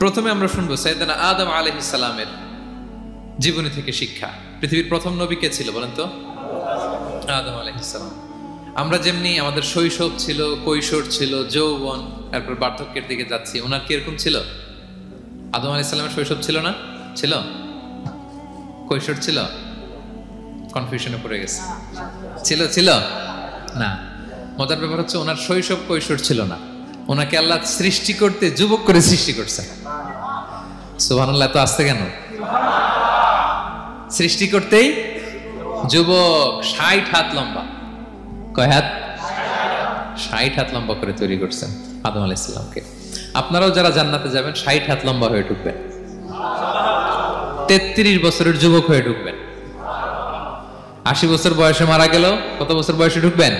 প্রথমে আমরা শুনবো সাইয়েদনা আদম আলাইহিস সালামের জীবনী থেকে শিক্ষা। পৃথিবীর প্রথম নবী কে ছিল বলেন তো? আদম আলাইহিস সালাম। আমরা যেমনি আমাদের শৈশব ছিল, কৈশোর ছিল, যৌবন, তারপর বার্ধক্যের দিকে যাচ্ছি, ওনার কি এরকম ছিল? আদম আলাইহিস সালামের শৈশব ছিল না? ছিল? কৈশোর ছিল? কনফিউশনে পড়ে গেছে। ছিল ছিল না। মজার ব্যাপার হচ্ছে ওনার শৈশব কৈশোর ছিল না, ওনাকে আল্লাহ সৃষ্টি করতে যুবক করে সৃষ্টি করছে। সুবহানাল্লাহ, এত আসতে কেন? সৃষ্টি করতেই যুবক, 60 হাত লম্বা। কয় হাত? 60 হাত লম্বা করে তৈরি করছেন আদম আলাইহিস সালামকে। আপনারাও যারা জান্নাতে যাবেন 60 হাত লম্বা হয়ে ঢুকবেন, 33 বছরের যুবক হয়ে ঢুকবেন। 80 বছর বয়সে মারা গেল, কত বছর বয়সে ঢুকবেন?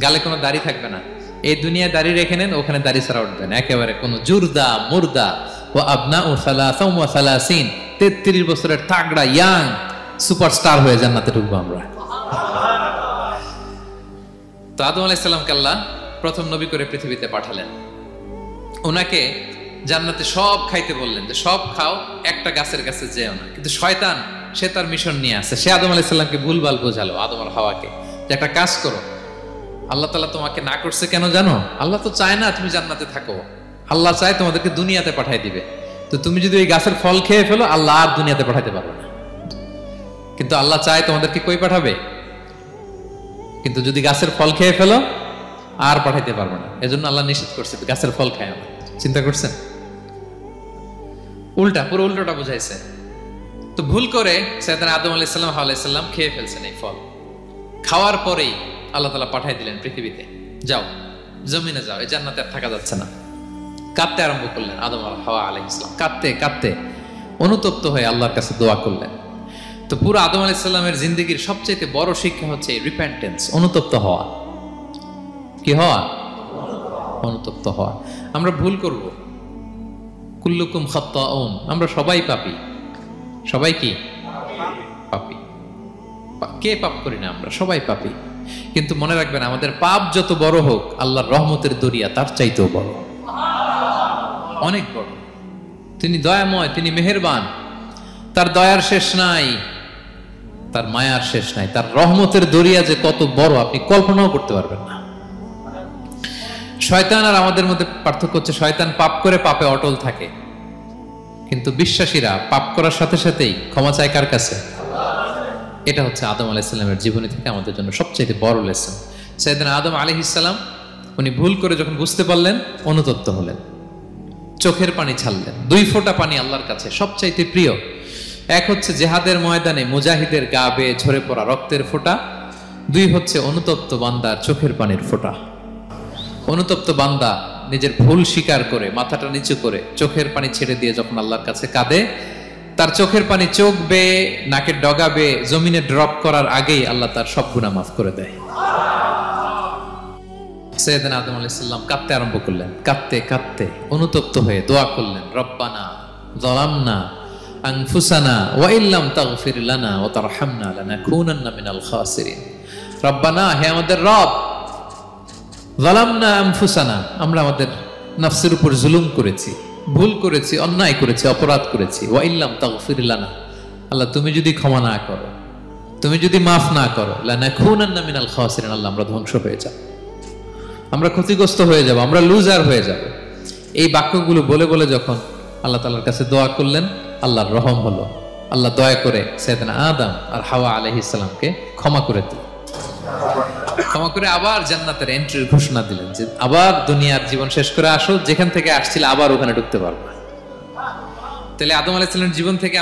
গালে কোনো দাড়ি থাকবে না। এই দুনিয়ায় দাড়ি রেখে নেন, ওখানে দাড়ি ছাড়া উঠবেন একেবারে। কোনো জুরদা মুর্দা ও আবনা ও সালাসা ওয়া সালাসিন, 33 বছরের তাগড়া ইয়াং সুপারস্টার হয়ে জান্নাতে ঢুকবো আমরা। তো আদম আলাইহিস সালামকে আল্লাহ প্রথম নবী করে পৃথিবীতে পাঠালেন। ওনাকে জান্নাতে সব খাইতে বললেন যে সব খাও, একটা গাছের কাছে যেও না। কিন্তু শয়তান, সে তার মিশন নিয়ে আসে। সে আদম আলাইহিস সালামকে ভুলভাল বোঝালো, আদম আর হাওয়াকে, যে একটা কাজ করো, আল্লাহ তাআলা তোমাকে না করছে কেন জানো? আল্লাহ তো চায় না তুমি জান্নাতে থাকো, আল্লাহ চায় তোমাদেরকে দুনিয়াতে পাঠাই দিবে। তো তুমি যদি ওই গাছের ফল খেয়ে ফেলো, আল্লাহ আর দুনিয়াতে পাঠাইতে পারবে না। কিন্তু আল্লাহ চায় তোমাদেরকে কই পাঠাবে? কিন্তু যদি গাছের ফল খেয়ে ফেলো, আর পাঠাইতে পারবে না। এজন্য আল্লাহ নিষেধ করছে গাছের ফল খায় না। চিন্তা করছেন? উল্টা, পুরো উল্টোটা বুঝাইছে। তো ভুল করে সাইয়েদনা আদম আলাইহিস সালাম, হাওয়া আলাইহিস সালাম খেয়ে ফেলছেন এই ফল। খাওয়ার পরেই আল্লাহ তাআলা পাঠিয়ে দিলেন পৃথিবীতে, যাও জমিনে যাও, এই জান্নাতে আর থাকা যাচ্ছে না। কাঁদতে আরম্ভ করলেন আদম আর হাওয়া আলাইহিস সালাম, কাঁদতে কাঁদতে অনুতপ্ত হয়ে আল্লাহর কাছে দোয়া করলেন। তো পুরো আদম আলাইহিস সালামের জিন্দেগির সবচেয়ে বড় শিক্ষা হচ্ছে রিপেন্টেন্স, অনুতপ্ত হওয়া। কি হওয়া? অনুতপ্ত হওয়া। আমরা ভুল করব, কুল্লুকুম খাত্তাউন, আমরা সবাই পাপী। সবাই কি পাপী? কে পাপ করি না? আমরা সবাই পাপী। কিন্তু মনে রাখবেন, আমাদের পাপ যত বড় হোক, আল্লাহর রহমতের দরিয়া তার চাইতেও বড়, অনেক বড়। তিনি দয়াময়, তিনি মেহেরবান, তার দয়ার শেষ নাই, তার মায়ার শেষ নাই। তার রহমতের দরিয়া যে কত বড় আপনি কল্পনাও করতে পারবেন না। শয়তান আর আমাদের মধ্যে পার্থক্য হচ্ছে, শয়তান পাপ করে পাপে অটল থাকে, কিন্তু বিশ্বাসীরা পাপ করার সাথে সাথেই ক্ষমা চায় কার কাছে? এটা হচ্ছে আদম আলাইহিস সালামের জীবনী থেকে আমাদের জন্য সবচেয়ে বড় লেসন। সাইয়েদনা আদম আলাইহিস সালাম, উনি ভুল করে যখন বুঝতে পারলেন, অনুতপ্ত হলেন, চোখের পানি ছাড়লেন। 2 ফোঁটা পানি আল্লাহর কাছে সবচাইতে প্রিয়। এক হচ্ছে জেহাদের ময়দানে মুজাহিদের গা বেয়ে ঝরে পড়া রক্তের ফোঁটা, 2 হচ্ছে অনুতপ্ত বান্দার চোখের পানির ফোঁটা। অনুতপ্ত বান্দা নিজের ভুল স্বীকার করে মাথাটা নিচু করে চোখের পানি ছেড়ে দিয়ে যখন আল্লাহর কাছে কাঁদে, তার চোখের পানি চোখ বেয়ে নাকের ডগা বেয়ে জমিনে ড্রপ করার আগেই আল্লাহ তার সব গুনাহ মাফ করে দেয়। সাইয়েদনা আদম আলাইহিস সালাম কাঁদতে আরম্ভ করলেন, কাঁদতে কাঁদতে অনুতপ্ত হয়ে দোয়া করলেন, রব্বানা যালামনা আনফুসানা ওয়া ইল্লাম তাগফির লানা ওয়া তারহামনা লানাকুনান্না মিনাল খাসিরিন। রব্বানা, হে আমাদের রব, যালামনা আনফুসানা, আমরা আমাদের নফসের উপর জুলুম করেছি, ভুল করেছি, অন্যায় করেছি, অপরাধ করেছি। ওয়া ইল্লাম তাগফির লানা, আল্লাহ তুমি যদি ক্ষমা না করো, তুমি যদি মাফ না করো, লানাকুনান্না মিনাল খাসিরিন, আল্লাহ আমরা ধ্বংস হয়ে যাব, আমরা ক্ষতিগ্রস্ত হয়ে যাব, আমরা লুজার হয়ে যাব। এই বাক্যগুলো বলে বলে যখন আল্লাহ তাআলার কাছে দোয়া করলেন, আল্লাহর রহম হলো। আল্লাহ দয়া করে সাইয়েদনা আদম আর হাওয়া আলাইহিস সালামকে ক্ষমা করে দিলেন। ক্ষমা করে আবার জান্নাতের এন্ট্রির ঘোষণা দিলেন, যে আবার দুনিয়ার জীবন শেষ করে আসো, যেখান থেকে আসছিলে আবার ওখানে ঢুকতে পারবে। তাহলে আদম আলাইহিস সালামের জীবন থেকে